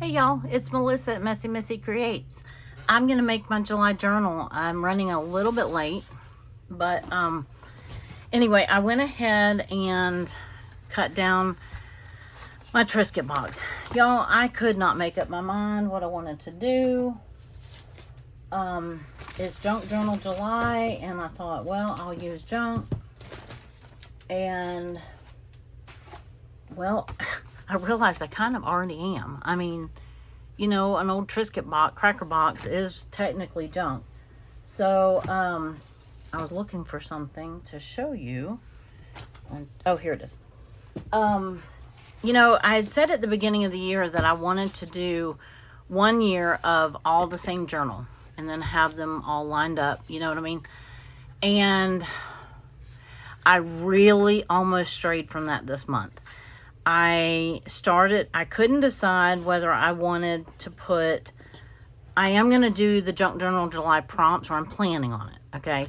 Hey y'all, it's Melissa at Messy Missy Creates. I'm gonna make my July journal. I'm running a little bit late, but anyway, I went ahead and cut down my Triscuit box. Y'all, I could not make up my mind what I wanted to do. It's Junk Journal July, and I thought, well, I'll use junk. And well, I realized I kind of already am. I mean, you know, an old Triscuit box, cracker box is technically junk. So, I was looking for something to show you. And, oh, here it is. You know, I had said at the beginning of the year that I wanted to do 1 year of all the same journal and then have them all lined up. You know what I mean? And I really almost strayed from that this month. I couldn't decide whether I wanted to put, I am going to do the Junk Journal July prompts, or I'm planning on it, okay?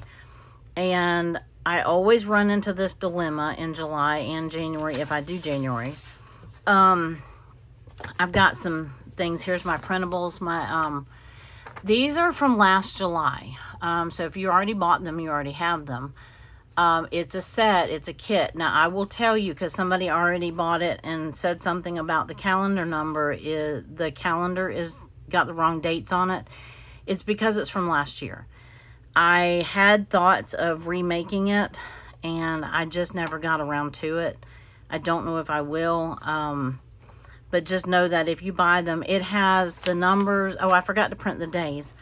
And I always run into this dilemma in July and January, if I do January. I've got some things. Here's my printables. These are from last July. So if you already bought them, you already have them. It's a set, it's a kit. Now I will tell you, because somebody already bought it and said something about the calendar number, the calendar is got the wrong dates on it. It's because it's from last year. I had thoughts of remaking it and I just never got around to it. I don't know if I will, but just know that if you buy them, it has the numbers. Oh, I forgot to print the days.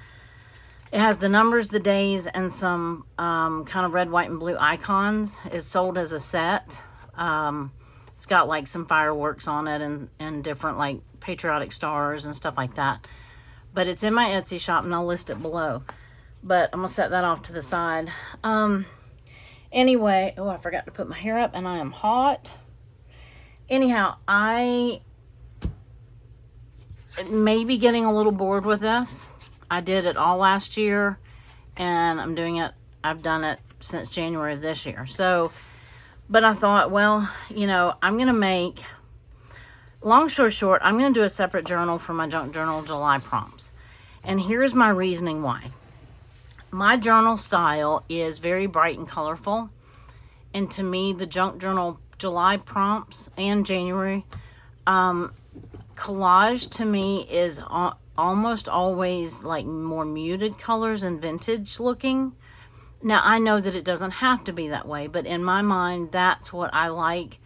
It has the numbers, the days, and some kind of red, white, and blue icons. It's sold as a set. It's got like some fireworks on it and different like patriotic stars and stuff like that. But it's in my Etsy shop, and I'll list it below. But I'm going to set that off to the side. Anyway, oh, I forgot to put my hair up, and I am hot. Anyhow, I may be getting a little bored with this. I did it all last year, and I've done it since January of this year. So, but I thought, well, you know, I'm going to make, long story short, I'm going to do a separate journal for my Junk Journal July prompts. And here's my reasoning why. My journal style is very bright and colorful. And to me, the Junk Journal July prompts and January, collage to me is almost always like more muted colors and vintage looking. Now I know that it doesn't have to be that way, but in my mind that's what I like.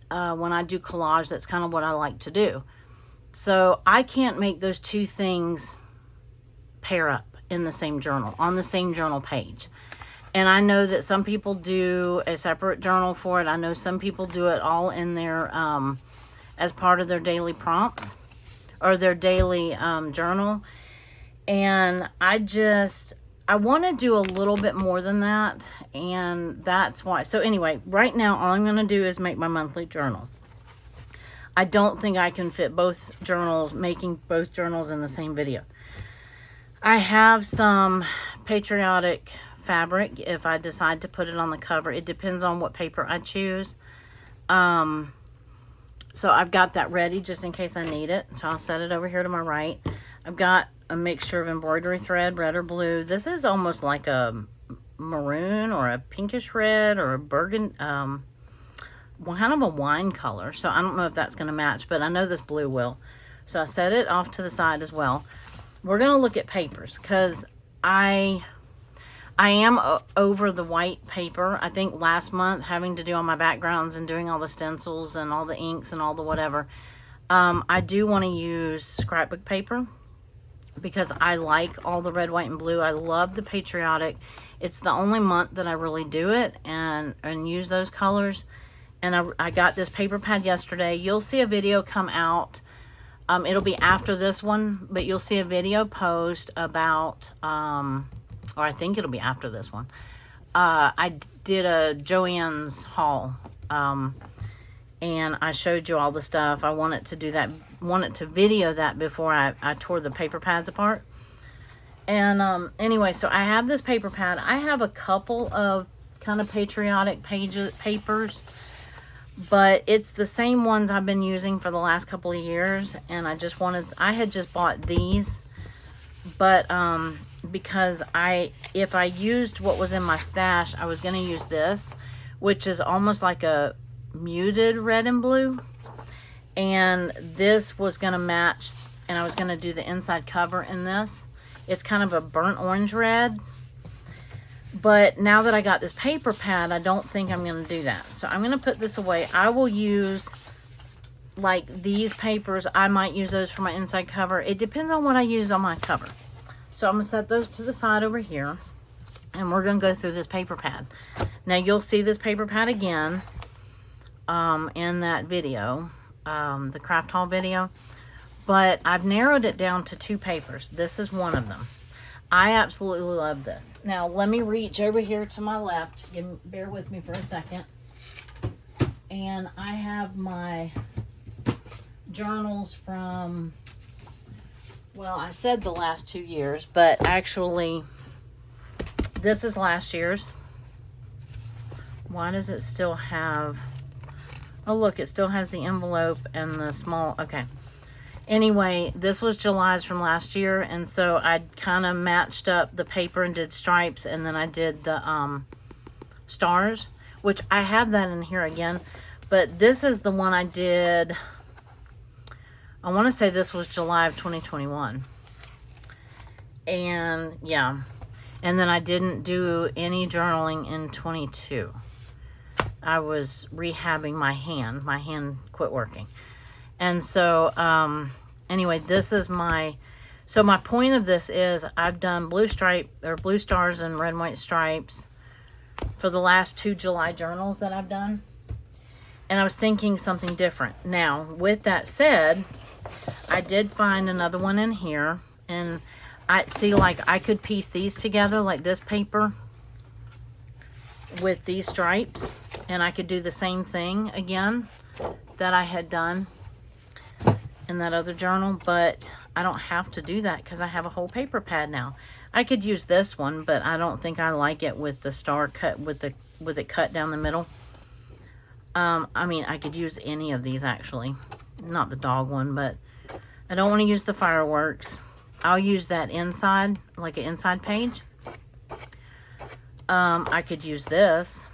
When I do collage, that's kind of what I like to do. So I can't make those two things pair up in the same journal, on the same journal page. And I know that some people do a separate journal for it. I know some people do it all in their as part of their daily prompts or their daily journal. And I want to do a little bit more than that, and that's why. So anyway, right now all I'm going to do is make my monthly journal. I don't think I can fit both journals, making both journals in the same video. I have some patriotic fabric if I decide to put it on the cover. It depends on what paper I choose. So I've got that ready just in case I need it. So I'll set it over here to my right. I've got a mixture of embroidery thread, red or blue. This is almost like a maroon or a pinkish red or a burgundy, kind of a wine color. So I don't know if that's going to match, but I know this blue will. So I set it off to the side as well. We're going to look at papers because I am over the white paper. I think last month, having to do all my backgrounds and doing all the stencils and all the inks and all the whatever, I do want to use scrapbook paper because I like all the red, white, and blue. I love the patriotic. It's the only month that I really do it and use those colors. And I got this paper pad yesterday. You'll see a video come out. It'll be after this one, but you'll see a video post about... or I think it'll be after this one. I did a Joann's haul, and I showed you all the stuff. I wanted to video that before I tore the paper pads apart. And anyway, so I have this paper pad. I have a couple of kind of patriotic papers, but it's the same ones I've been using for the last couple of years, and I had just bought these, but because if I used what was in my stash, I was going to use this, which is almost like a muted red and blue, and this was going to match, and I was going to do the inside cover in this. It's kind of a burnt orange red, but now that I got this paper pad, I don't think I'm going to do that. So I'm going to put this away. I will use like these papers. I might use those for my inside cover. It depends on what I use on my cover. So I'm going to set those to the side over here, and we're going to go through this paper pad. Now you'll see this paper pad again in that video, the craft haul video, but I've narrowed it down to 2 papers. This is one of them. I absolutely love this. Now let me reach over here to my left. Bear with me for a second. And I have my journals from, well, I said the last 2 years, but actually this is last year's. Why does it still have, oh look, it still has the envelope and the small, okay. Anyway, this was July's from last year, and so I kind of matched up the paper and did stripes, and then I did the stars, which I have that in here again, but this is the one I did, I want to say this was July of 2021, and yeah, and then I didn't do any journaling in 22. I was rehabbing my hand quit working, and so anyway, this is my, so my point of this is I've done blue stars and red and white stripes for the last 2 July journals that I've done, and I was thinking something different. Now with that said, I did find another one in here, and I see, like, I could piece these together, like this paper with these stripes, and I could do the same thing again that I had done in that other journal, but I don't have to do that because I have a whole paper pad now. I could use this one, but I don't think I like it with the star cut, with it cut down the middle. I mean, I could use any of these actually, not the dog one, but I don't want to use the fireworks. I'll use that inside, like an inside page. I could use this.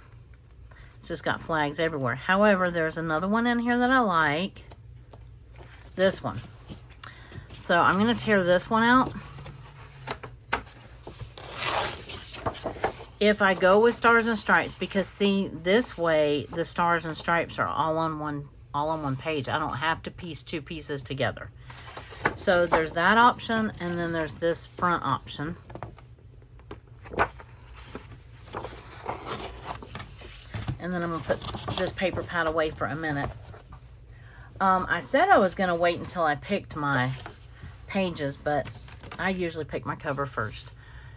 It's just got flags everywhere. However, there's another one in here that I like. This one. So I'm going to tear this one out. If I go with stars and stripes, because see, this way the stars and stripes are all on one page. I don't have to piece 2 pieces together. So there's that option, and then there's this front option. And then I'm going to put this paper pad away for a minute. I said I was going to wait until I picked my pages, but I usually pick my cover first.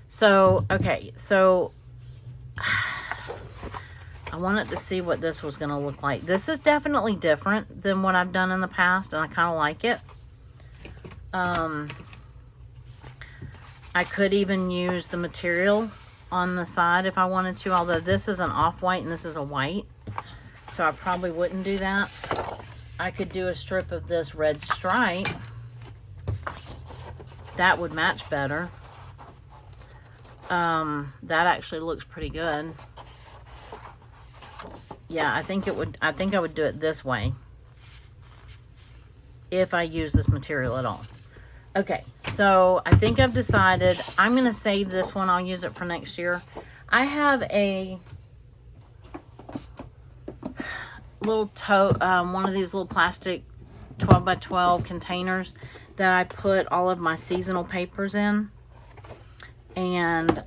So, okay, so I wanted to see what this was going to look like. This is definitely different than what I've done in the past, and I kind of like it. I could even use the material on the side if I wanted to, although this is an off-white and this is a white, so I probably wouldn't do that. I could do a strip of this red stripe. That would match better. That actually looks pretty good. Yeah, I think I would do it this way if I use this material at all. Okay, so I think I've decided I'm going to save this one. I'll use it for next year. I have a little tote, one of these little plastic 12 by 12 containers that I put all of my seasonal papers in. And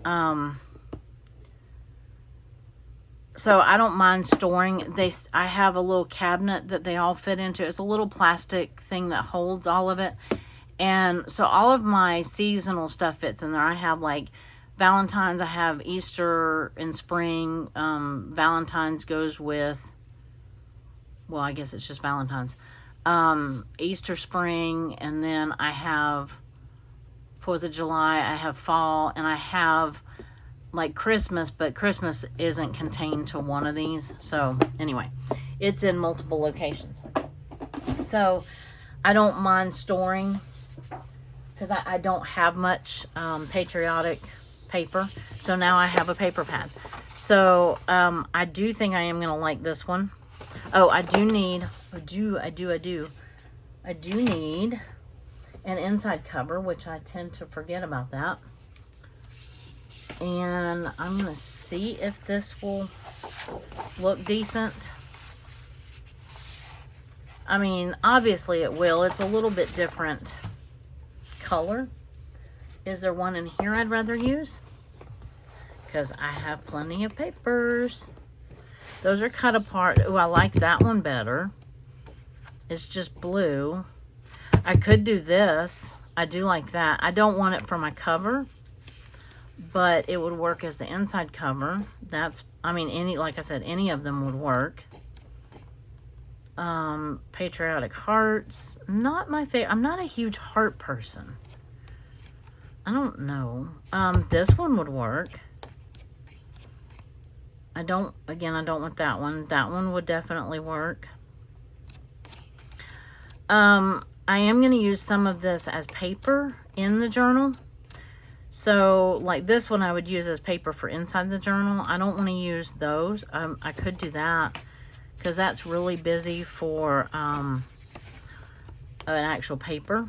so I don't mind storing. I have a little cabinet that they all fit into. It's a little plastic thing that holds all of it. And so all of my seasonal stuff fits in there. I have like Valentine's, I have Easter in spring. Valentine's goes with, well, I guess it's just Valentine's. Easter, spring, and then I have 4th of July, I have fall, and I have like Christmas, but Christmas isn't contained to one of these. So anyway, it's in multiple locations. So I don't mind storing, because I don't have much patriotic paper. So now I have a paper pad. So I do think I am going to like this one. Oh, I do need, I do need an inside cover, which I tend to forget about that. And I'm going to see if this will look decent. I mean, obviously it will. It's a little bit different color. Is there one in here I'd rather use? Because I have plenty of papers. Those are cut apart. Oh, I like that one better. It's just blue. I could do this. I do like that. I don't want it for my cover, but it would work as the inside cover. That's, I mean, like I said, any of them would work. Patriotic hearts. Not my favorite. I'm not a huge heart person. I don't know. This one would work. I don't want that one. That one would definitely work. I am going to use some of this as paper in the journal. So, like this one I would use as paper for inside the journal. I don't want to use those. I could do that, because that's really busy for an actual paper.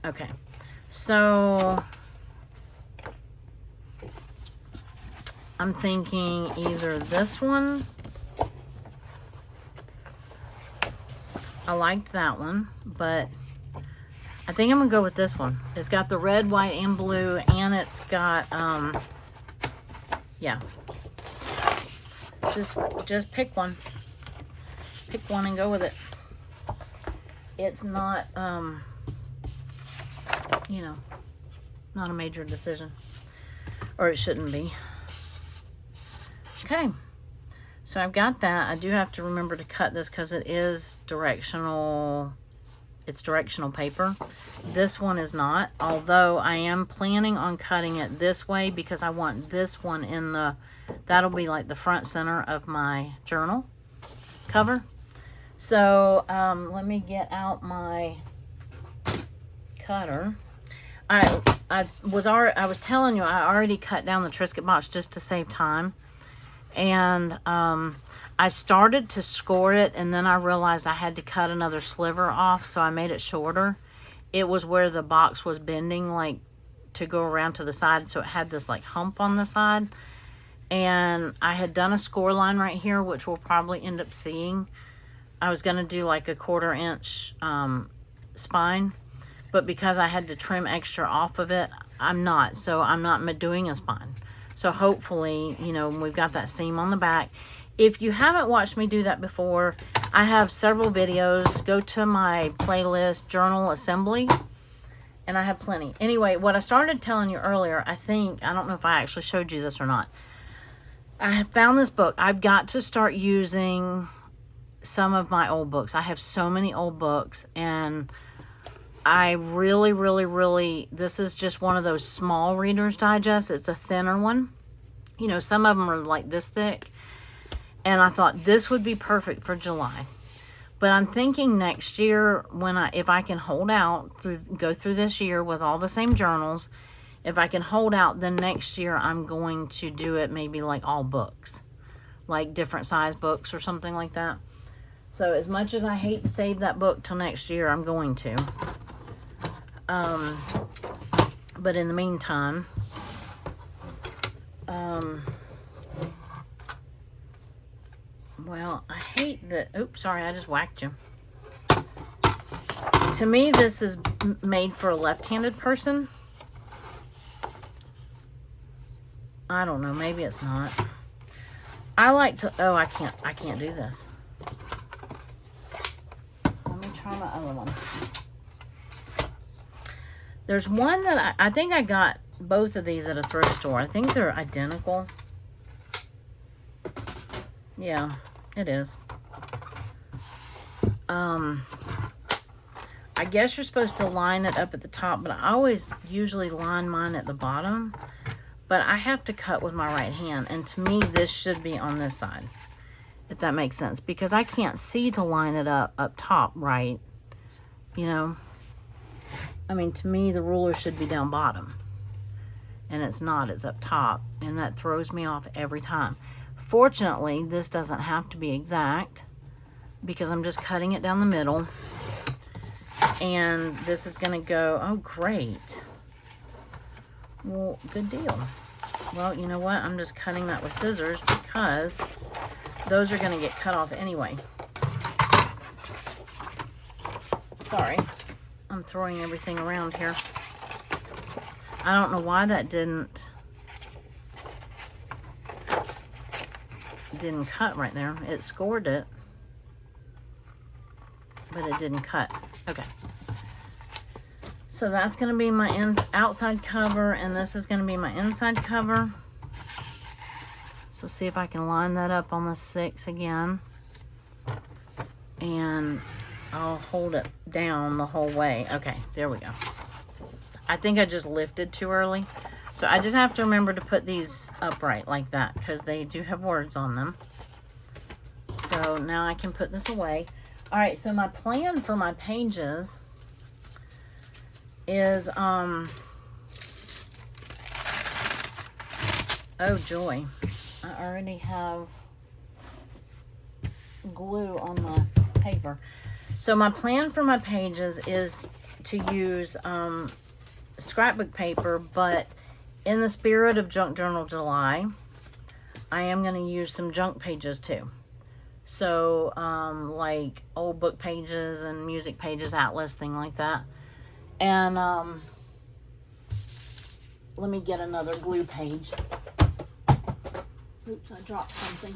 Okay, so I'm thinking either this one. I liked that one, but I think I'm gonna go with this one. It's got the red, white, and blue, and it's got yeah. Just pick one. Pick one and go with it. It's not you know, not a major decision, or it shouldn't be. Okay, so I've got that. I do have to remember to cut this because it is directional. It's directional paper. This one is not, although I am planning on cutting it this way because I want this one in the, that'll be like the front center of my journal cover. So let me get out my cutter. I was telling you, I already cut down the Triscuit box just to save time. And I started to score it, and then I realized I had to cut another sliver off, so I made it shorter. It was where the box was bending, like, to go around to the side, so it had this, like, hump on the side. And I had done a score line right here, which we'll probably end up seeing. I was going to do, like, a 1/4 inch spine. But because I had to trim extra off of it, I'm not doing a spine. So hopefully, you know, we've got that seam on the back. If you haven't watched me do that before, I have several videos. Go to my playlist, Journal Assembly, and I have plenty. Anyway, what I started telling you earlier, I don't know if I actually showed you this or not. I have found this book. I've got to start using some of my old books. I have so many old books, and I really, this is just one of those small Reader's Digest. It's a thinner one. You know, some of them are like this thick. And I thought this would be perfect for July. But I'm thinking next year, if I can hold out, go through this year with all the same journals, if I can hold out, then next year I'm going to do it maybe like all books. Like different size books or something like that. So as much as I hate to save that book till next year, I'm going to. But in the meantime, well, I hate that. Oops, sorry, I just whacked you. To me, this is made for a left-handed person. I don't know, maybe it's not. I like to, oh, I can't do this. Let me try my other one. There's one that I think I got both of these at a thrift store. I think they're identical. Yeah, it is. I guess you're supposed to line it up at the top, but I always usually line mine at the bottom. But I have to cut with my right hand, and to me, this should be on this side, if that makes sense, because I can't see to line it up top right, you know. I mean, to me, the ruler should be down bottom, and it's not, it's up top, and that throws me off every time. Fortunately, this doesn't have to be exact, because I'm just cutting it down the middle, and this is going to go, oh, great. Well, good deal. Well, you know what? I'm just cutting that with scissors because those are going to get cut off anyway. Sorry. I'm throwing everything around here. I don't know why that didn't cut right there. It scored it, but it didn't cut. Okay. So that's going to be my outside cover, and this is going to be my inside cover. So see if I can line that up on the 6 again. And I'll hold it down the whole way. Okay, there we go. I think I just lifted too early. So I just have to remember to put these upright like that, because they do have words on them. So now I can put this away. All right, so my plan for my pages is, oh joy, I already have glue on my paper. So my plan for my pages is to use scrapbook paper, but in the spirit of Junk Journal July, I am going to use some junk pages too. So like old book pages and music pages, atlas, thing like that. And let me get another glue page. Oops, I dropped something.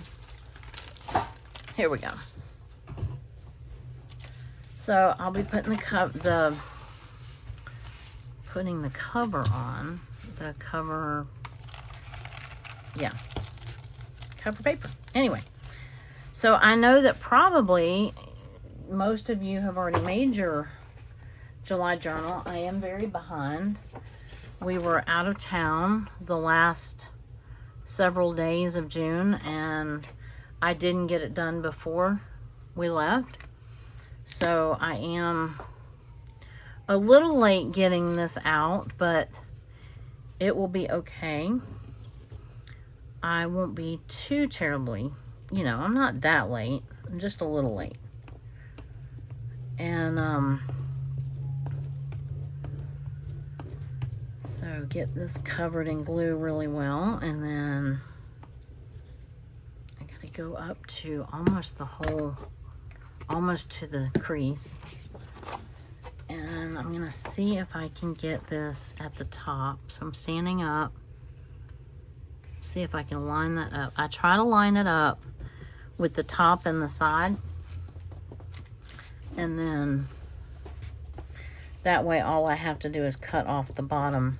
Here we go. So I'll be putting the cover on. The cover, yeah, cover paper. Anyway, so I know that probably most of you have already made your July journal. I am very behind. We were out of town the last several days of June, and I didn't get it done before we left. So I am a little late getting this out, but it will be okay. I won't be too terribly, you know, I'm not that late. I'm just a little late. And so get this covered in glue really well, and then I gotta go up to almost the whole, almost to the crease. And I'm gonna see if I can get this at the top. So I'm standing up, see if I can line that up. I try to line it up with the top and the side, and then that way all I have to do is cut off the bottom.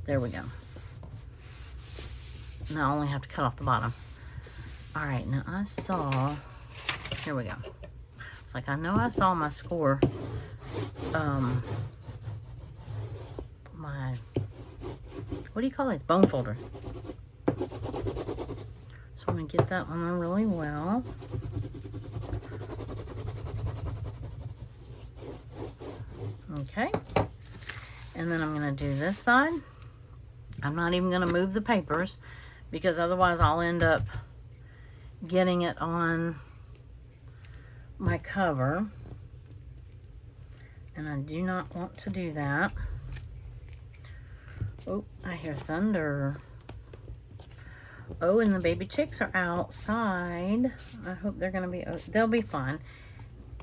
There we go. Now I only have to cut off the bottom. All right, now I saw, here we go. It's like, I know I saw my score, my, what do you call these? Bone folder. So I'm gonna get that on there really well. Okay. And then I'm gonna do this side. I'm not even gonna move the papers, because otherwise I'll end up getting it on my cover, and I do not want to do that. Oh, I hear thunder. Oh, and the baby chicks are outside. I hope they're gonna be, they'll be fine.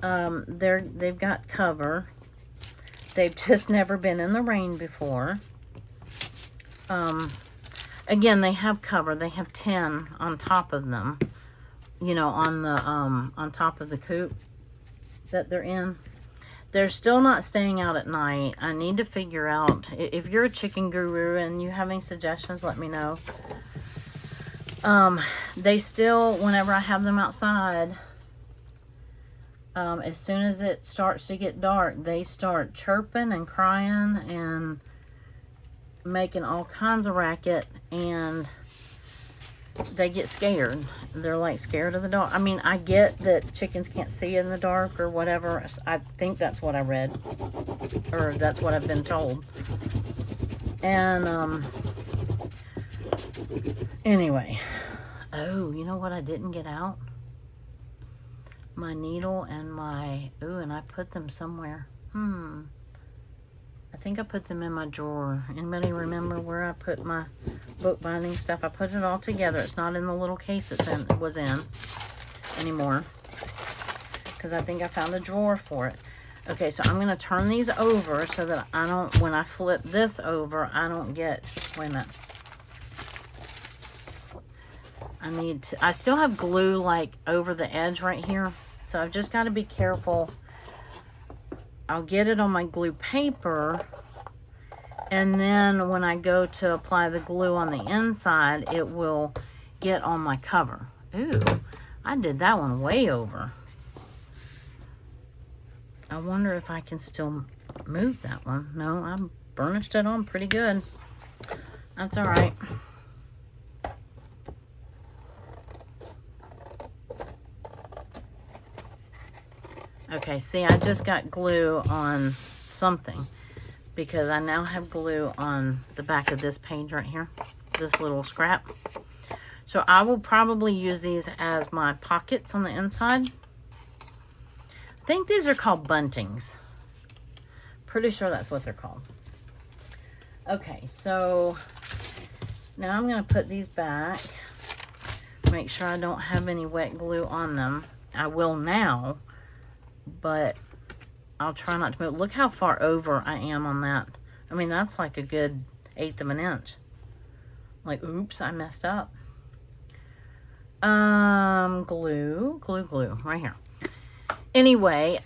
They've got cover. They've just never been in the rain before. Again, they have cover. They have 10 on top of them, you know, on the on top of the coop that they're in. They're still not staying out at night. I need to figure out, if you're a chicken guru and you have any suggestions, let me know. They still, whenever I have them outside, As soon as it starts to get dark, they start chirping and crying and making all kinds of racket, and they get scared. They're like scared of the dark. I mean, I get that chickens can't see in the dark or whatever. I think that's what I read, or that's what I've been told. And anyway, oh, you know what I didn't get out? My needle and my, ooh, and I put them somewhere. I think I put them in my drawer. Anybody remember where I put my bookbinding stuff? I put it all together. It's not in the little case it was in anymore, because I think I found a drawer for it. Okay, so I'm going to turn these over so that I don't, when I flip this over, I don't get, wait a minute. I still have glue like over the edge right here. So I've just got to be careful. I'll get it on my glue paper, and then when I go to apply the glue on the inside, it will get on my cover. Ooh, I did that one way over. I wonder if I can still move that one. No, I burnished it on pretty good. That's all right. Okay, see, I just got glue on something because I now have glue on the back of this page right here, this little scrap. So I will probably use these as my pockets on the inside. I think these are called buntings. Pretty sure that's what they're called. Okay, so now I'm going to put these back. Make sure I don't have any wet glue on them. I will now, but I'll try not to move. Look how far over I am on that. I mean, that's like a good 1/8 of an inch. Like, oops, I messed up. Glue, right here. Anyway,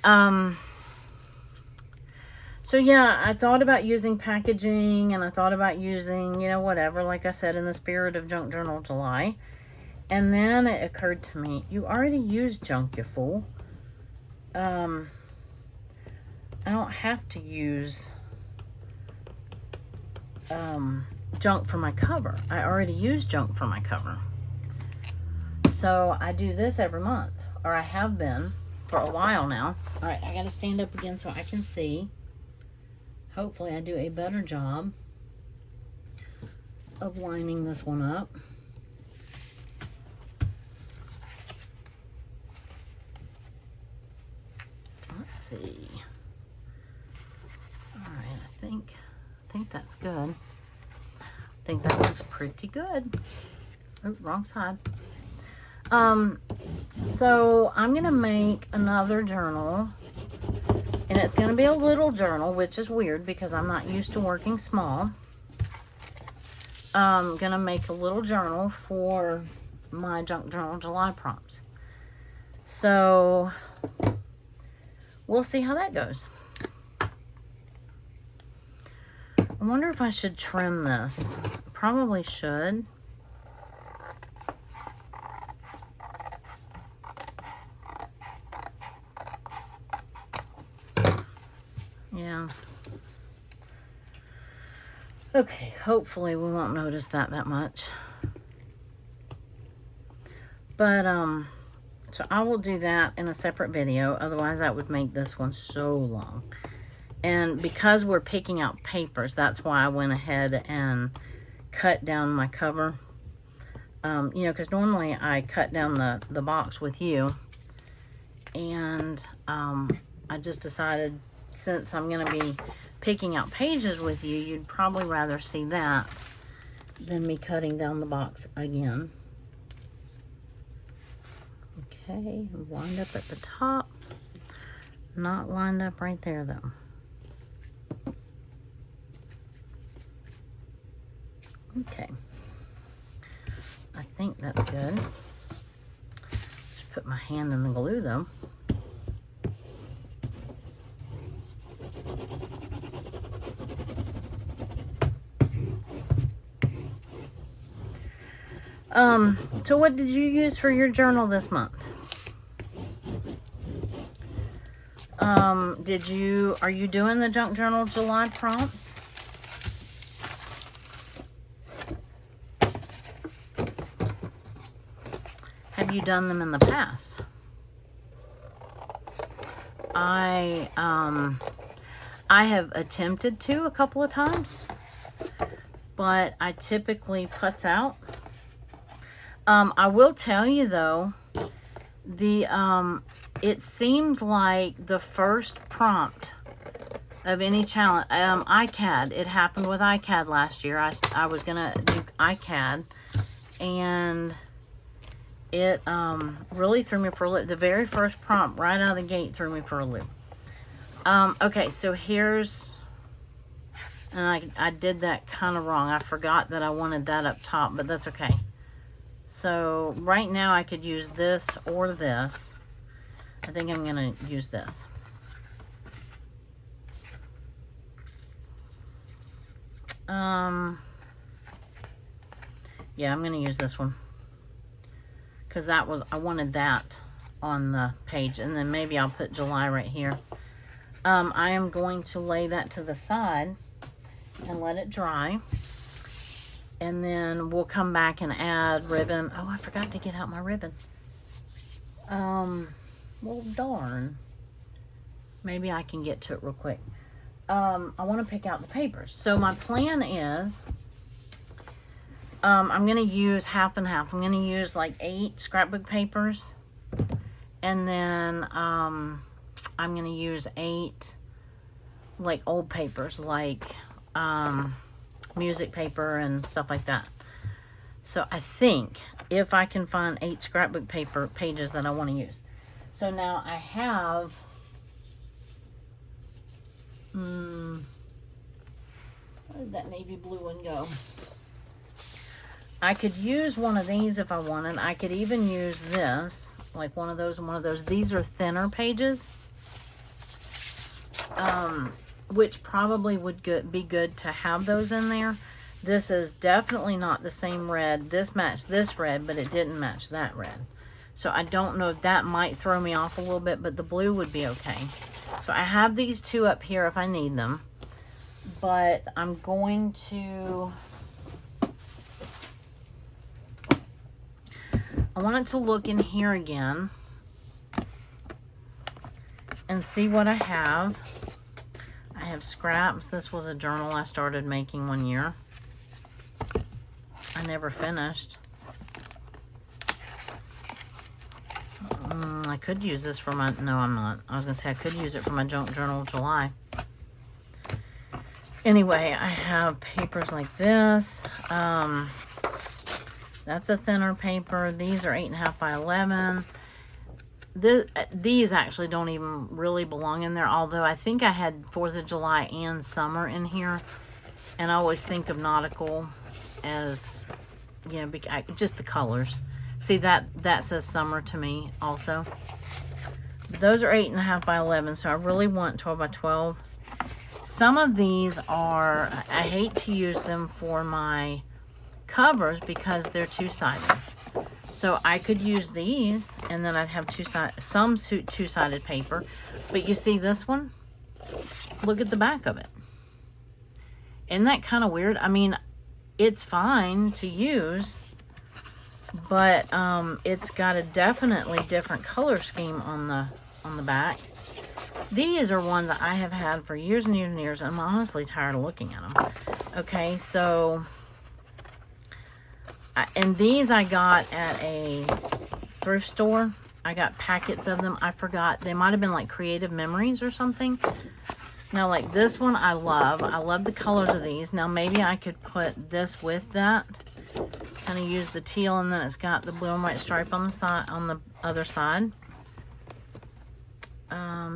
so yeah, I thought about using packaging, and I thought about using, you know, whatever, like I said, in the spirit of Junk Journal July. And then it occurred to me, you already used junk, you fool. I don't have to use junk for my cover. I already use junk for my cover. So I do this every month, or I have been for a while now. All right, I got to stand up again so I can see. Hopefully I do a better job of lining this one up. Let's see. All right, I think that's good. I think that looks pretty good. Oh, wrong side. So I'm gonna make another journal, and it's gonna be a little journal, which is weird because I'm not used to working small. I'm gonna make a little journal for my Junk Journal July prompts. So we'll see how that goes. I wonder if I should trim this. Probably should. Yeah. Okay, hopefully we won't notice that much. But, so I will do that in a separate video. Otherwise, that would make this one so long. And because we're picking out papers, that's why I went ahead and cut down my cover. You know, because normally I cut down the box with you. And I just decided, since I'm going to be picking out pages with you, you'd probably rather see that than me cutting down the box again. Okay, lined up at the top. Not lined up right there, though. Okay. I think that's good. Just put my hand in the glue, though. So what did you use for your journal this month? Are you doing the Junk Journal July prompts? Have you done them in the past? I have attempted to a couple of times, but I typically putz out. I will tell you though, it seems like the first prompt of any challenge, iCAD, it happened with iCAD last year. I was gonna do iCAD, and it really threw me for a loop. The very first prompt right out of the gate threw me for a loop. Okay, so here's, and I did that kind of wrong. I forgot that I wanted that up top, but that's okay. So right now I could use this or this. I think I'm gonna use this. Yeah, I'm gonna use this one, because I wanted that on the page, and then maybe I'll put July right here. I am going to lay that to the side and let it dry, and then we'll come back and add ribbon. Oh, I forgot to get out my ribbon. Well, darn. Maybe I can get to it real quick. I want to pick out the papers. So my plan is, I'm going to use half and half. I'm going to use like 8 scrapbook papers, and then I'm going to use 8 like old papers, like music paper and stuff like that. So I think if I can find 8 scrapbook paper pages that I want to use. So now I have, where did that navy blue one go? I could use one of these if I wanted. I could even use this, like one of those and one of those. These are thinner pages, which probably would be good to have those in there. This is definitely not the same red. This matched this red, but it didn't match that red. So I don't know if that might throw me off a little bit, but the blue would be okay. So I have these 2 up here if I need them. But I'm going to, I want it to look in here again and see what I have. I have scraps. This was a journal I started making one year. I never finished. I could use this for my, no, I'm not. I was going to say I could use it for my Junk Journal July. Anyway, I have papers like this. That's a thinner paper. These are 8.5 by 11. These actually don't even really belong in there, although I think I had 4th of July and summer in here. And I always think of nautical as, you know, just the colors. See, that says summer to me also. Those are 8.5 by 11, so I really want 12 by 12. Some of these are, I hate to use them for my covers because they're two-sided. So I could use these, and then I'd have some two-sided paper. But you see this one? Look at the back of it. Isn't that kind of weird? I mean, it's fine to use, but it's got a definitely different color scheme on the back. These are ones that I have had for years and years and years. I'm honestly tired of looking at them. Okay, so, and these I got at a thrift store. I got packets of them. I forgot. They might have been like Creative Memories or something. Now, like this one I love. I love the colors of these. Now, maybe I could put this with that. Kind of use the teal, and then it's got the blue and white stripe on the side, on the other side.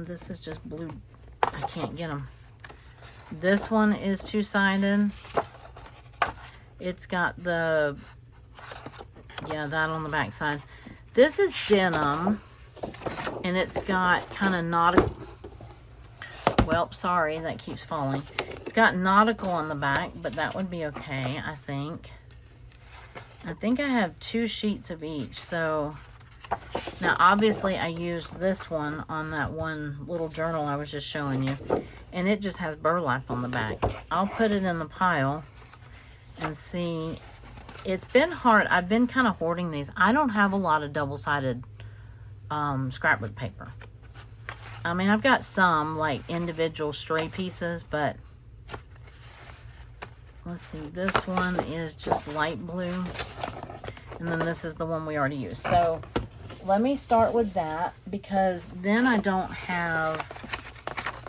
This is just blue. I can't get them. This one is two-sided. It's got the, yeah, that on the back side. This is denim, and it's got kind of nautical. Well, sorry, that keeps falling. It's got nautical on the back, but that would be okay, I think. I think I have 2 sheets of each, so Now, obviously, I used this one on that one little journal I was just showing you. And it just has burlap on the back. I'll put it in the pile and see. It's been hard. I've been kind of hoarding these. I don't have a lot of double-sided scrapbook paper. I mean, I've got some, like, individual stray pieces, but let's see. This one is just light blue. And then this is the one we already used. So let me start with that, because then I don't have,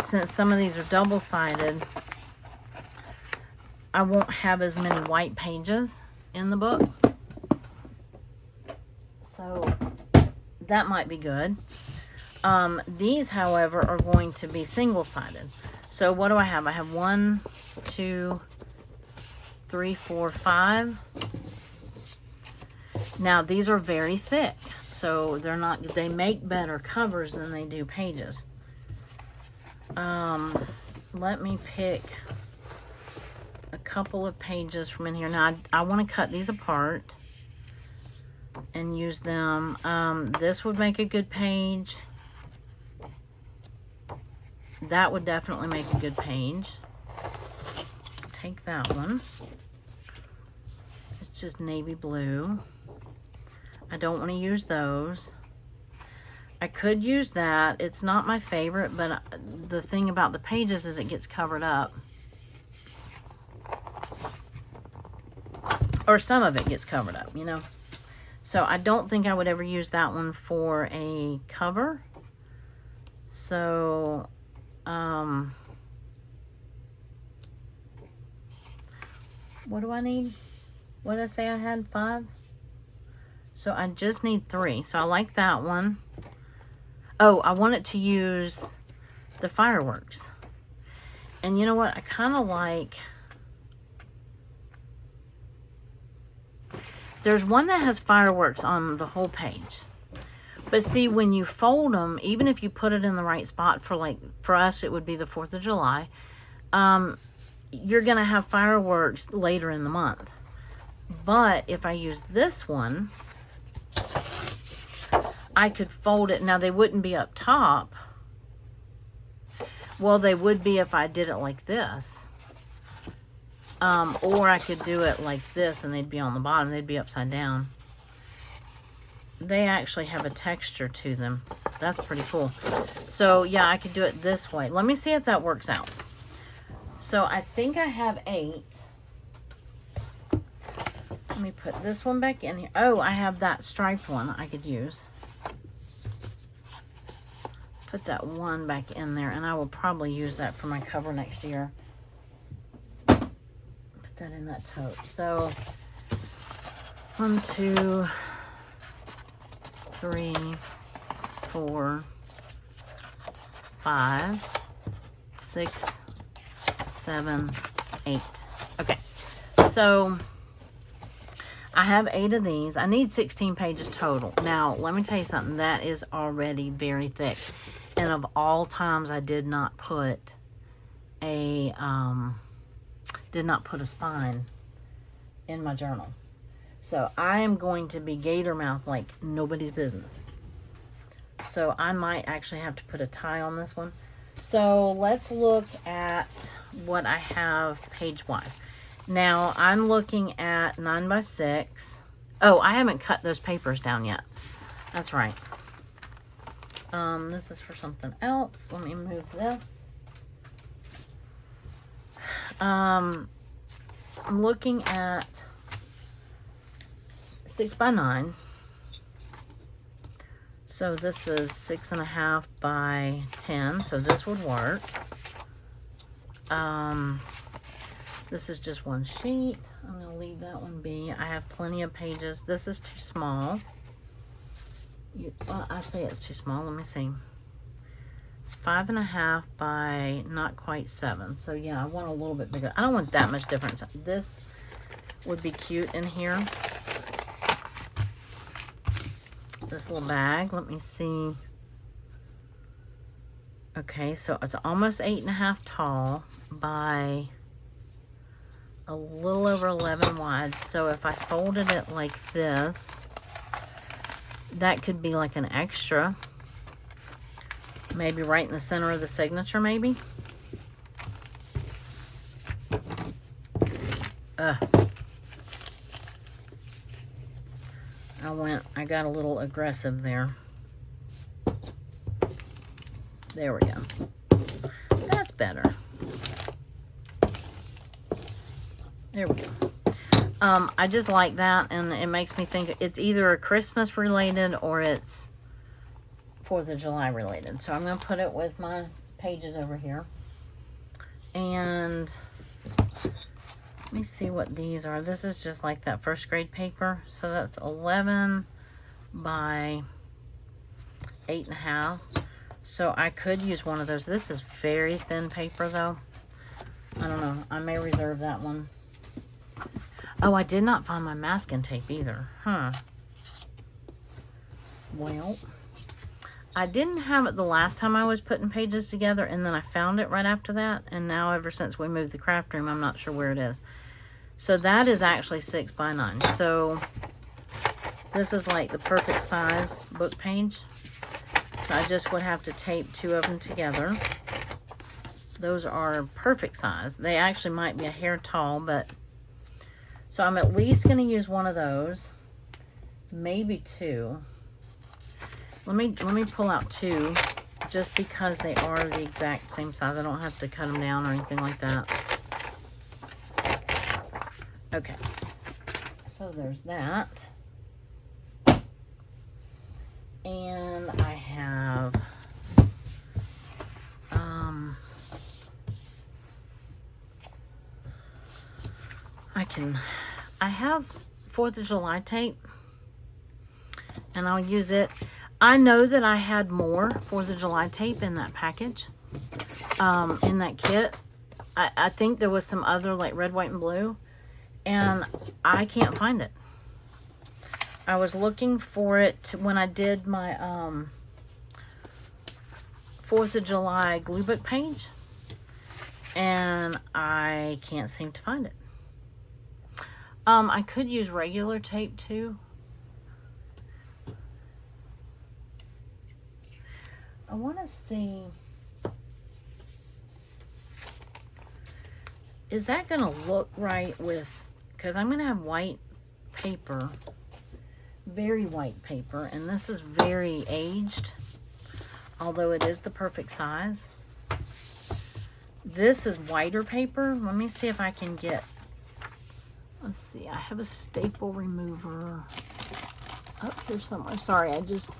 since some of these are double-sided, I won't have as many white pages in the book. So that might be good. These, however, are going to be single-sided. So what do I have? I have 1, 2, 3, 4, 5. Now, these are very thick. So they're not, they make better covers than they do pages. Let me pick a couple of pages from in here. Now, I want to cut these apart and use them. This would make a good page. That would definitely make a good page. Let's take that one. It's just navy blue. I don't want to use those. I could use that. It's not my favorite, but the thing about the pages is it gets covered up. Or some of it gets covered up, you know. So I don't think I would ever use that one for a cover. So, what do I need? What did I say I had? 5? So I just need 3. So I like that one. Oh, I wanted to use the fireworks. And you know what? I kind of like... There's one that has fireworks on the whole page. But see, when you fold them, even if you put it in the right spot for, like, for us, it would be the 4th of July. You're going to have fireworks later in the month. But if I use this one, I could fold it. Now, they wouldn't be up top. Well, they would be if I did it like this. Or I could do it like this and they'd be on the bottom. They'd be upside down. They actually have a texture to them. That's pretty cool. So, yeah, I could do it this way. Let me see if that works out. So, I think I have 8. Let me put this one back in here. Oh, I have that striped one I could use. Put that one back in there, and I will probably use that for my cover next year. Put that in that tote. So, 1, 2, 3, 4, 5, 6, 7, 8. Okay, so I have 8 of these. I need 16 pages total. Now, let me tell you something. That is already very thick. And of all times, I did not put a spine in my journal. So I am going to be gator mouth like nobody's business. So I might actually have to put a tie on this one. So let's look at what I have page-wise. Now I'm looking at 9 by 6. Oh, I haven't cut those papers down yet. That's right. This is for something else. Let me move this. I'm looking at 6 by 9. So this is 6.5 by 10. So this would work. This is just one sheet. I'm going to leave that one be. I have plenty of pages. This is too small. I say it's too small. Let me see. It's 5.5 by not quite 7. So yeah, I want a little bit bigger. I don't want that much difference. This would be cute in here. This little bag. Let me see. Okay, so it's almost 8.5 tall by a little over 11 wide. So if I folded it like this, that could be like an extra. Maybe right in the center of the signature, maybe. I got a little aggressive there. There we go. That's better. There we go. I just like that, and it makes me think it's either a Christmas related or it's 4th of July related. So I'm going to put it with my pages over here. And let me see what these are. This is just like that first grade paper. So that's 11 by 8.5. So I could use one of those. This is very thin paper though. I don't know. I may reserve that one. Oh, I did not find my masking tape either. Huh. Well, I didn't have it the last time I was putting pages together, and then I found it right after that. And now ever since we moved the craft room, I'm not sure where it is. So that is actually 6 by 9. So this is like the perfect size book page. So I just would have to tape 2 of them together. Those are perfect size. They actually might be a hair tall, but so I'm at least going to use one of those, maybe 2. Let me pull out 2 just because they are the exact same size. I don't have to cut them down or anything like that. Okay, so there's that. And I have I have 4th of July tape, and I'll use it. I know that I had more 4th of July tape in that package, in that kit. I think there was some other like red, white, and blue, and I can't find it. I was looking for it when I did my 4th of July glue book page, and I can't seem to find it. I could use regular tape too. I want to see, is that going to look right with, because I'm going to have white paper, very white paper, and this is very aged, although it is the perfect size. This is whiter paper. Let me see if I can get, let's see, I have a staple remover up here somewhere. Sorry, I just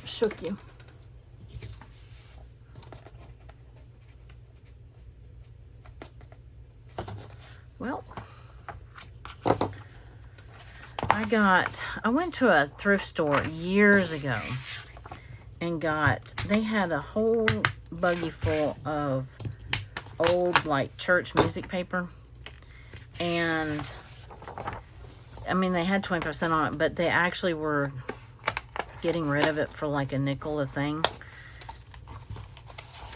shook you. Well, I went to a thrift store years ago and they had a whole buggy full of old like church music paper. And I mean, they had 20% on it, but they actually were getting rid of it for like a nickel a thing.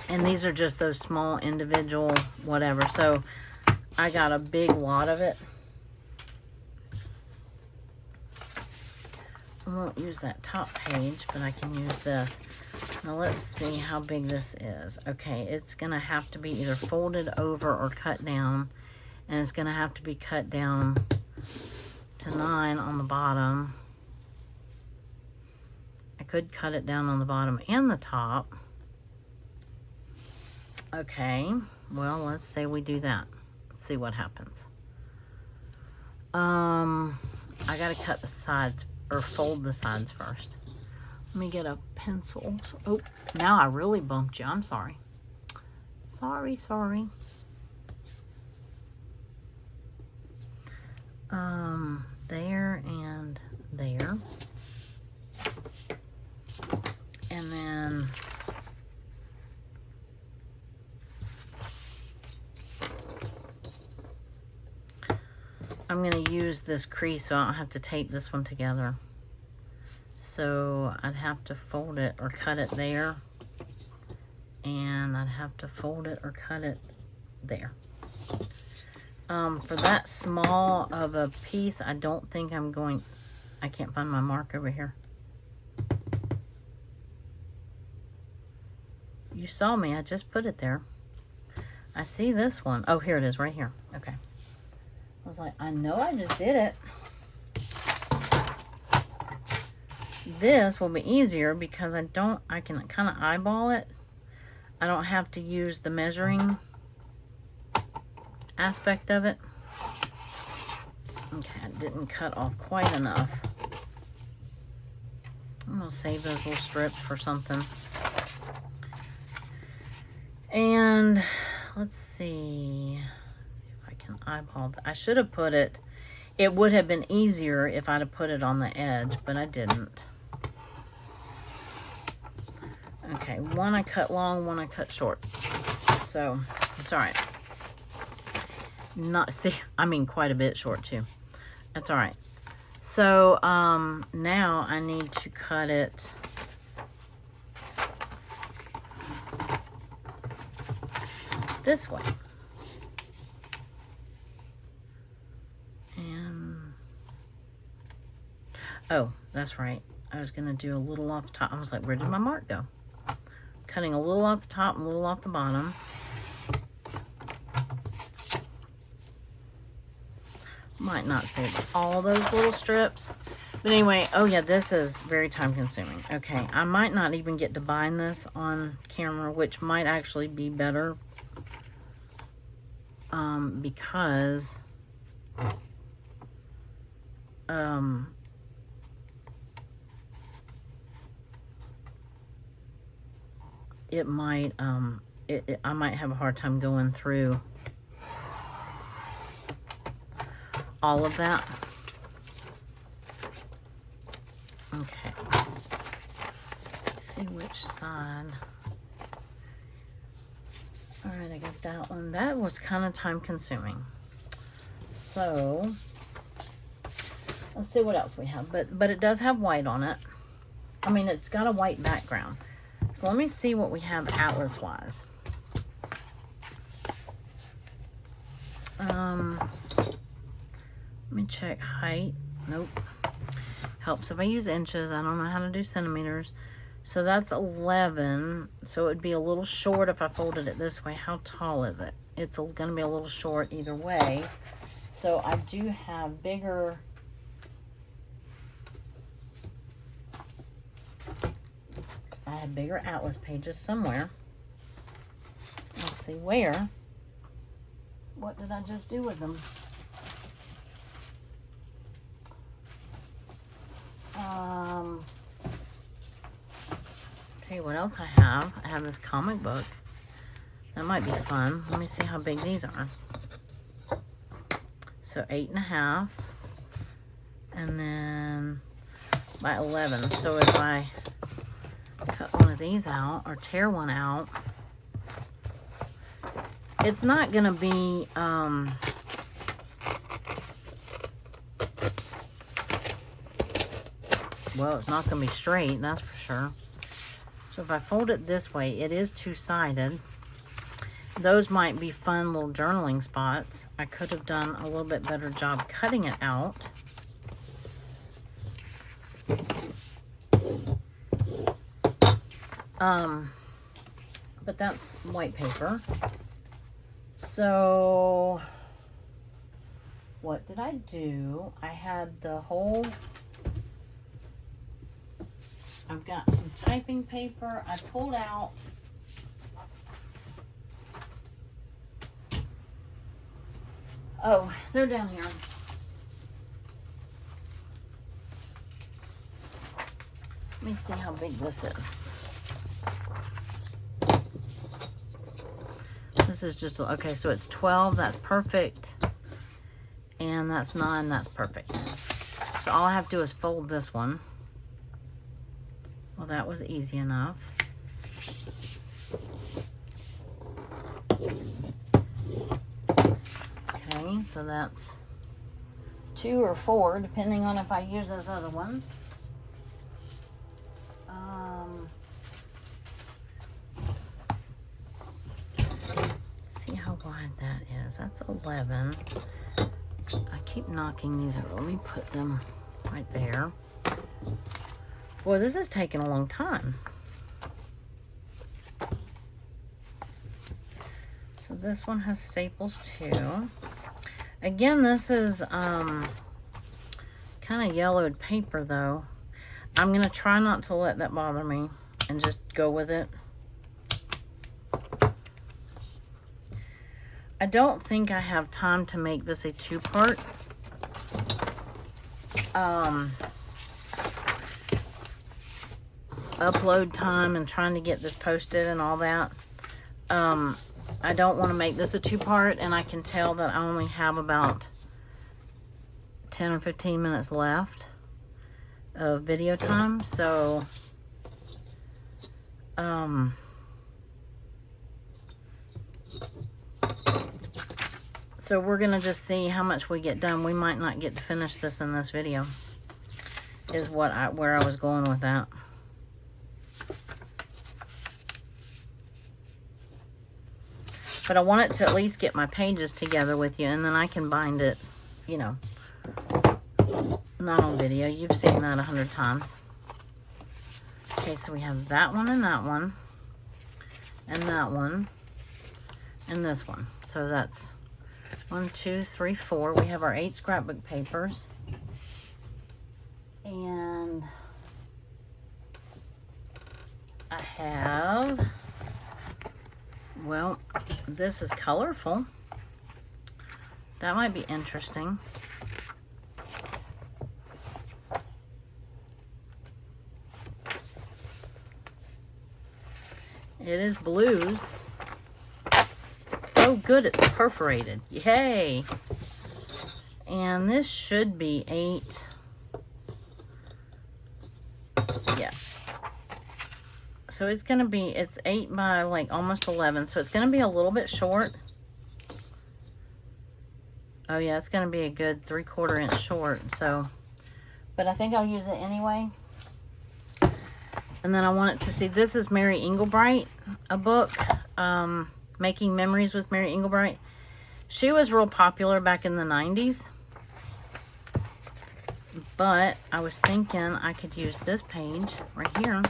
And these are just those small individual whatever. So I got a big lot of it. I won't use that top page, but I can use this. Now let's see how big this is. Okay, it's gonna have to be either folded over or cut down. And it's gonna have to be cut down to 9 on the bottom. I could cut it down on the bottom and the top. Okay, well, let's say we do that. Let's see what happens. I gotta cut the sides, or fold the sides first. Let me get a pencil. Oh, now I really bumped you. I'm sorry. Sorry. There and there. And then I'm going to use this crease so I don't have to tape this one together. So I'd have to fold it or cut it there. And I'd have to fold it or cut it there. For that small of a piece, I don't think I can't find my mark over here. You saw me. I just put it there. I see this one. Oh, here it is, right here. Okay. I was like, I know I just did it. This will be easier because I can kind of eyeball it. I don't have to use the measuring aspect of it. Okay, I didn't cut off quite enough. I'm gonna save those little strips for something. And let's see if I can eyeball that. I should have put it, it would have been easier if I'd have put it on the edge, but I didn't. Okay, one I cut long, one I cut short. So, it's all right. Quite a bit short too. That's all right. So, now I need to cut it this way. And, oh, that's right. I was going to do a little off the top. I was like, where did my mark go? Cutting a little off the top and a little off the bottom. Might not save all those little strips. But anyway, oh yeah, this is very time consuming. Okay, I might not even get to bind this on camera, which might actually be better. Because it might I might have a hard time going through all of that. Okay, let's see which side. All right, I got that one. That was kind of time consuming. So let's see what else we have. But it does have white on it. I mean, it's got a white background. So let me see what we have atlas wise. Let me check height. Nope. Helps if I use inches. I don't know how to do centimeters. So that's 11. So it would be a little short if I folded it this way. How tall is it? It's going to be a little short either way. So I do have bigger. I have bigger atlas pages somewhere. Let's see where. What did I just do with them? Tell you what else I have. I have this comic book. That might be fun. Let me see how big these are. So 8.5. And then by 11. So if I cut one of these out or tear one out, it's not going to be well, it's not going to be straight, that's for sure. So if I fold it this way, it is two-sided. Those might be fun little journaling spots. I could have done a little bit better job cutting it out. But that's white paper. So what did I do? I had the whole, I've got some typing paper. I pulled out oh, they're down here. Let me see how big this is. This is just, okay, so it's 12, that's perfect. And that's 9, that's perfect. So all I have to do is fold this one. Well, that was easy enough. Okay, so that's 2 or 4, depending on if I use those other ones. See how wide that is. That's 11. I keep knocking these over. Let me put them right there. Boy, this is taking a long time. this one has staples too. Again, this is kind of yellowed paper though. I'm going to try not to let that bother me and just go with it. I don't think I have time to make this a two-part. Upload time and trying to get this posted and all that. I don't want to make this a two-part, and I can tell that I only have about 10 or 15 minutes left of video time, so we're gonna just see how much we get done. We might not get to finish this in this video, is where I was going with that. But I want it to at least get my pages together with you, and then I can bind it, you know, not on video. You've seen that 100 times. Okay, so we have that one and that one, and that one, and this one. So that's 1, 2, 3, 4. We have our 8 scrapbook papers. And I have, well, this is colorful. That might be interesting. It is blues. Oh, good, it's perforated. Yay! And this should be 8. Yeah. So it's going to be, it's 8 by like almost 11. So it's going to be a little bit short. Oh yeah, it's going to be a good 3/4 inch short. So, but I think I'll use it anyway. And then I want it to see, this is Mary Engelbreit, a book, Making Memories with Mary Engelbreit. She was real popular back in the 90s. But I was thinking I could use this page right here.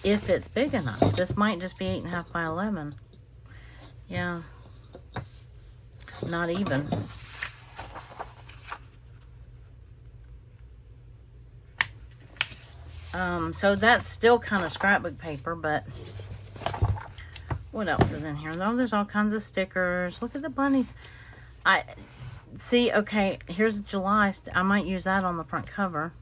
If it's big enough. This might just be 8.5 by 11. Yeah. Not even. So that's still kind of scrapbook paper, but what else is in here? Oh, there's all kinds of stickers. Look at the bunnies. See, okay, here's July. I might use that on the front cover.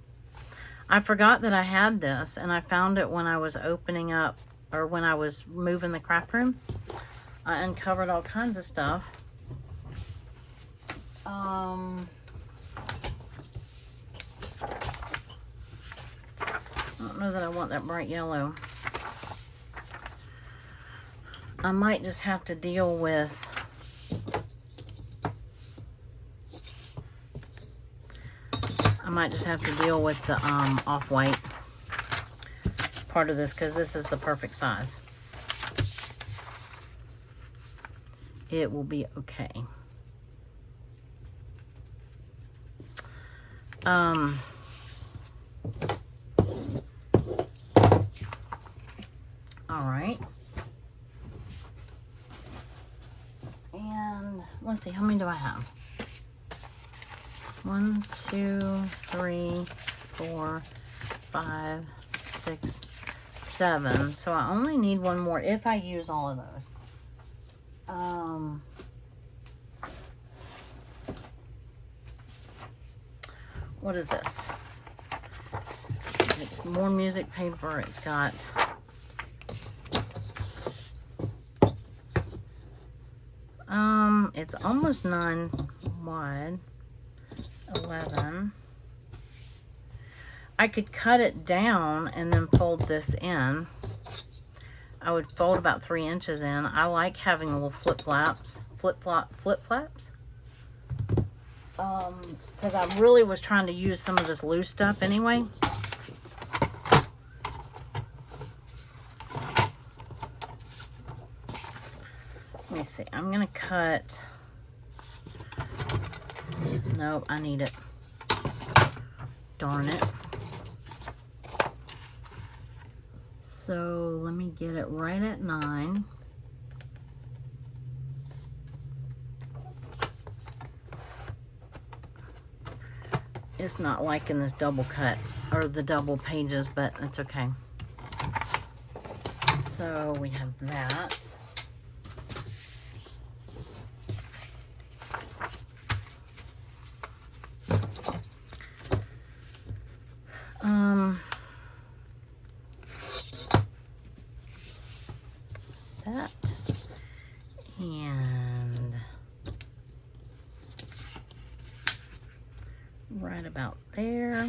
I forgot that I had this, and I found it when I was opening up, or when I was moving the craft room. I uncovered all kinds of stuff. I don't know that I want that bright yellow. I might just have to deal with the off-white part of this, because this is the perfect size. It will be okay. All right. And let's see, how many do I have? 1, 2, 3, 4, 5, 6, 7. So I only need one more if I use all of those. What is this? It's more music paper. It's got it's almost 9 wide. 11. I could cut it down and then fold this in. I would fold about 3 inches in. I like having little flip flaps. Because I really was trying to use some of this loose stuff anyway. Let me see. I'm going to cut. Nope, I need it. Darn it. So let me get it right at 9. It's not liking this double cut or the double pages, but it's okay. So we have that. That and right about there.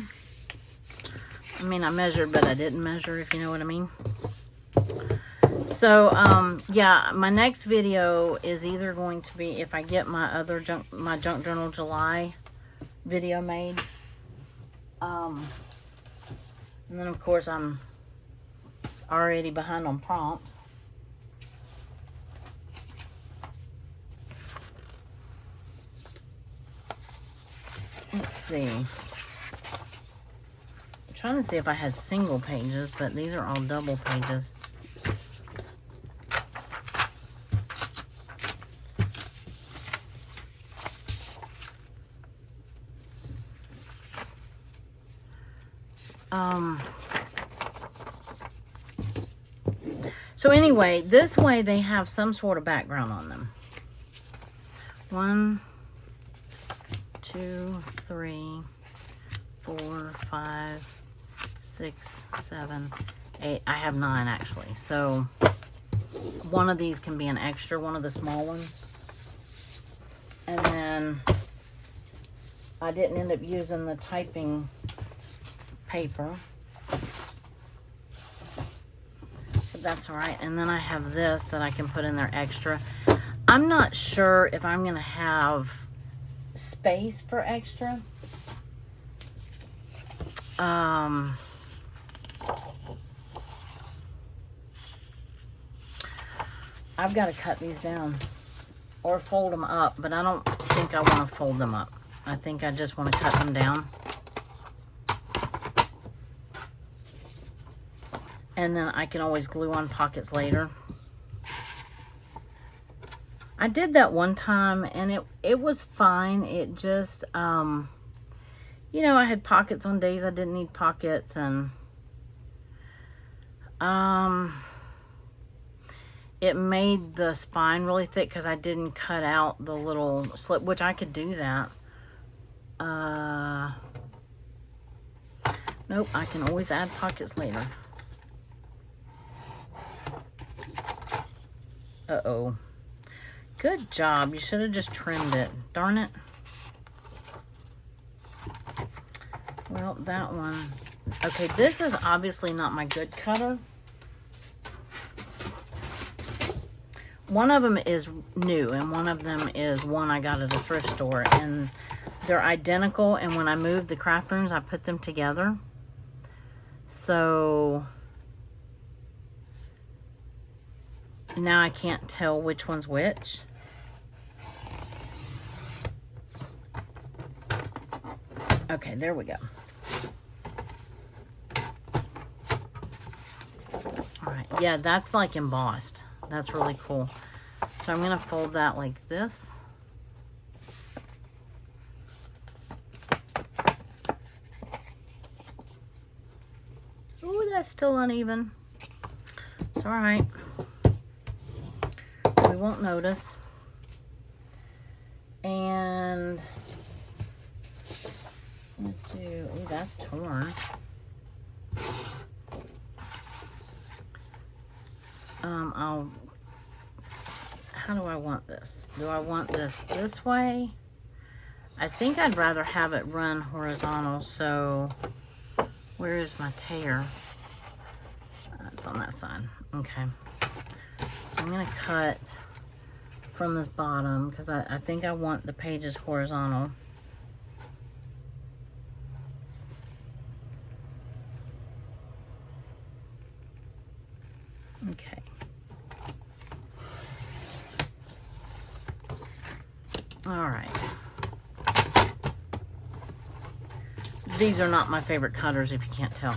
I mean, I measured, but I didn't measure, if you know what I mean. So, yeah, my next video is either going to be, if I get my other junk journal July video made. And then, of course, I'm already behind on prompts. Let's see. I'm trying to see if I had single pages, but these are all double pages. So anyway, this way they have some sort of background on them. 1, 2, 3, 4, 5, 6, 7, 8. I have 9 actually. So one of these can be an extra, one of the small ones. And then I didn't end up using the typing paper. But that's all right. And then I have this that I can put in there extra. I'm not sure if I'm going to have space for extra. I've got to cut these down or fold them up, but I don't think I want to fold them up. I think I just want to cut them down. And then I can always glue on pockets later. I did that one time and it was fine. It just, you know, I had pockets on days I didn't need pockets, and it made the spine really thick because I didn't cut out the little slip, which I could do that. Nope, I can always add pockets later. Uh-oh. Good job. You should have just trimmed it. Darn it. Well, that one. Okay, this is obviously not my good cutter. One of them is new, and one of them is one I got at a thrift store. And they're identical, and when I moved the craft rooms, I put them together. So now I can't tell which one's which. Okay, there we go. All right, yeah, that's like embossed. That's really cool. So I'm gonna fold that like this. Ooh, that's still uneven. It's all right. We won't notice. And let's do, ooh, that's torn. How do I want this? Do I want this way? I think I'd rather have it run horizontal. So where is my tear? It's on that side. Okay. So I'm gonna cut from this bottom because I think I want the pages horizontal. Okay. All right. These are not my favorite cutters, if you can't tell.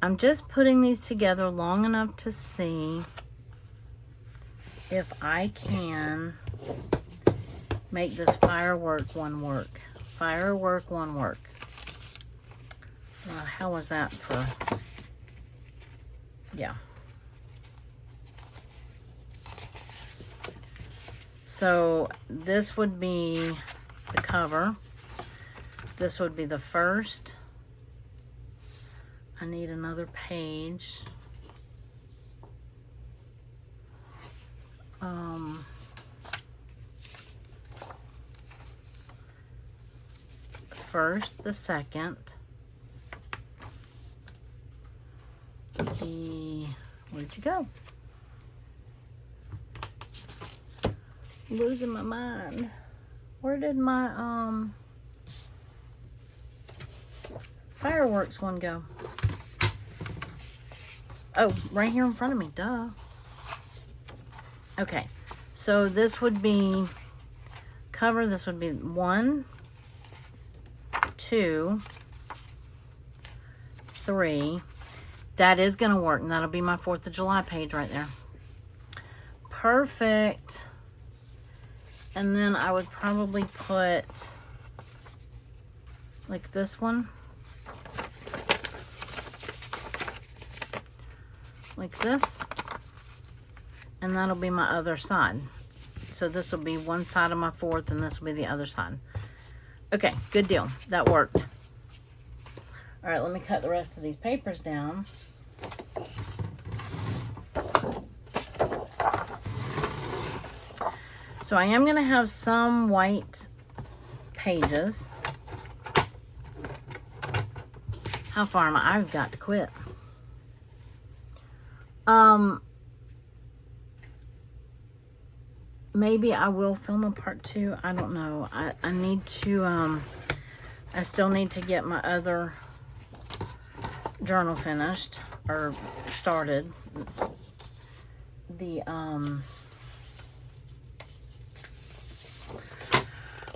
I'm just putting these together long enough to see if I can make this firework one work. Firework one work. How was that for... Yeah. So this would be the cover. This would be the first. I need another page. First, the second. Where'd you go? Losing my mind. Where did my fireworks one go? Oh, right here in front of me, duh. Okay, so this would be cover. This would be 1, 2, 3. That is gonna work, and that'll be my 4th of July page right there. Perfect. And then I would probably put like this one, like this, and that'll be my other side. So this will be one side of my 4th, and this will be the other side. Okay, good deal. That worked. All right, let me cut the rest of these papers down. So I am going to have some white pages. How far am I? I've got to quit. Maybe I will film a part 2. I don't know. I need to, I still need to get my other journal finished or started.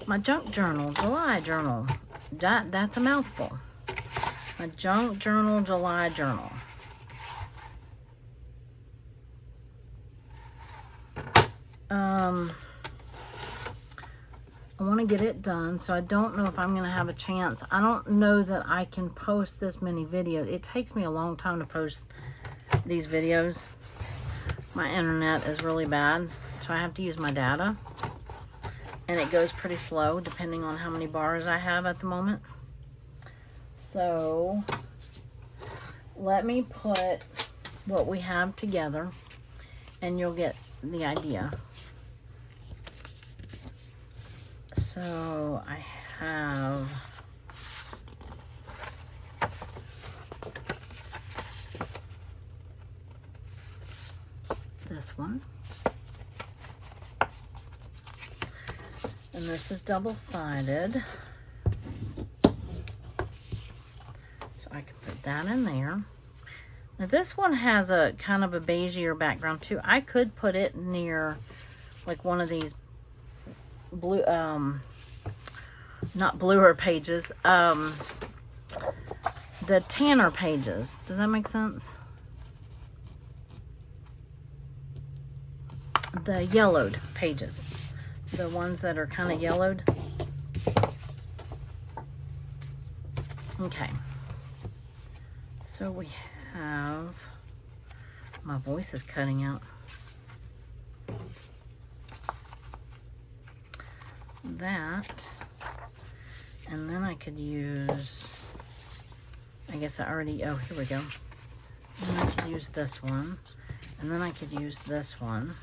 My junk journal, July journal. That's a mouthful. My junk journal, July journal. I want to get it done, so I don't know if I'm going to have a chance. I don't know that I can post this many videos. It takes me a long time to post these videos. My internet is really bad, so I have to use my data. And it goes pretty slow depending on how many bars I have at the moment. So let me put what we have together and you'll get the idea. So I have this one. And this is double-sided. So I can put that in there. Now this one has a kind of a beigeier background too. I could put it near like one of these blue, not bluer pages, the tanner pages. Does that make sense? The yellowed pages. The ones that are kind of yellowed. Okay. So we have, my voice is cutting out. That, and then I could use, I guess I already, oh, here we go. And I could use this one, and then I could use this one.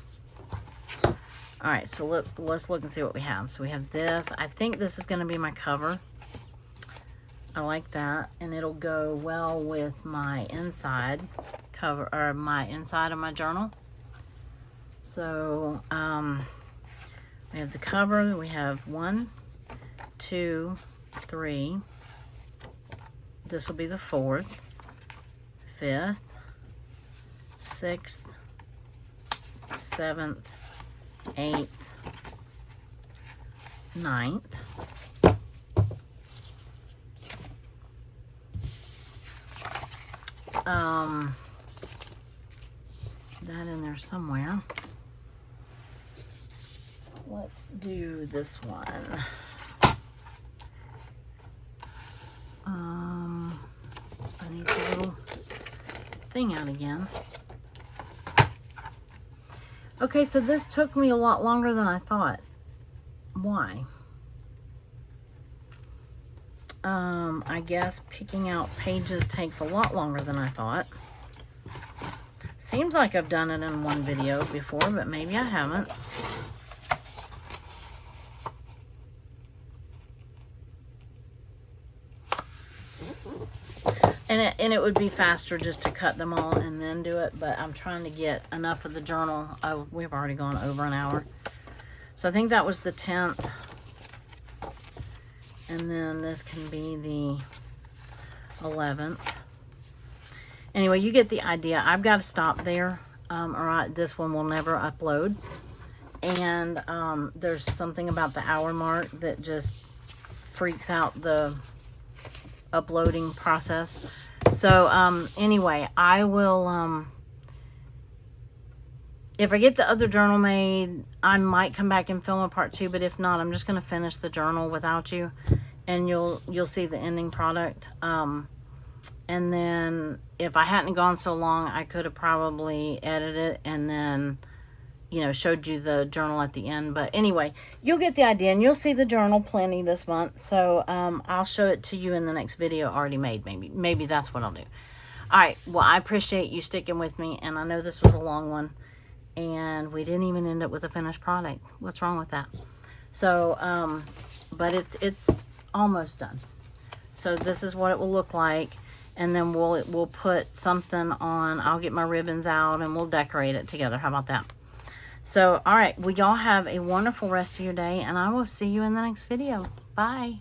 All right, so let's look and see what we have. So we have this. I think this is going to be my cover. I like that, and it'll go well with my inside cover, or my inside of my journal. So we have the cover. We have 1, 2, 3. This will be the 4th, 5th, 6th, 7th, 8th, 9th. That in there somewhere. 10th, 11th, 12th, 13th, 14th, 15th, 16th, 17th, 18th, 19th, 20th, 21st, 22nd, 23rd, 24th, 25th, 26th, 27th, 28th, 29th. let's do this one. I need the little thing out again. Okay, so this took me a lot longer than I thought. Why? I guess picking out pages takes a lot longer than I thought. Seems like I've done it in one video before, but maybe I haven't. And it would be faster just to cut them all and then do it, but I'm trying to get enough of the journal. Oh, we've already gone over an hour. So I think that was the 10th. And then this can be the 11th. Anyway, you get the idea. I've got to stop there, or this one will never upload. And there's something about the hour mark that just freaks out the uploading process. So anyway, I will if I get the other journal made, I might come back and film a part 2, but if not, I'm just going to finish the journal without you, and you'll see the ending product. And then if I hadn't gone so long, I could have probably edited it and then, you know, showed you the journal at the end. But anyway, you'll get the idea, and you'll see the journal plenty this month. So I'll show it to you in the next video already made. Maybe that's what I'll do. All right, well, I appreciate you sticking with me, and I know this was a long one, and we didn't even end up with a finished product. What's wrong with that? So but it's almost done. So this is what it will look like, and then we'll put something on. I'll get my ribbons out and we'll decorate it together. How about that? So all right, well, y'all have a wonderful rest of your day, and I will see you in the next video. Bye.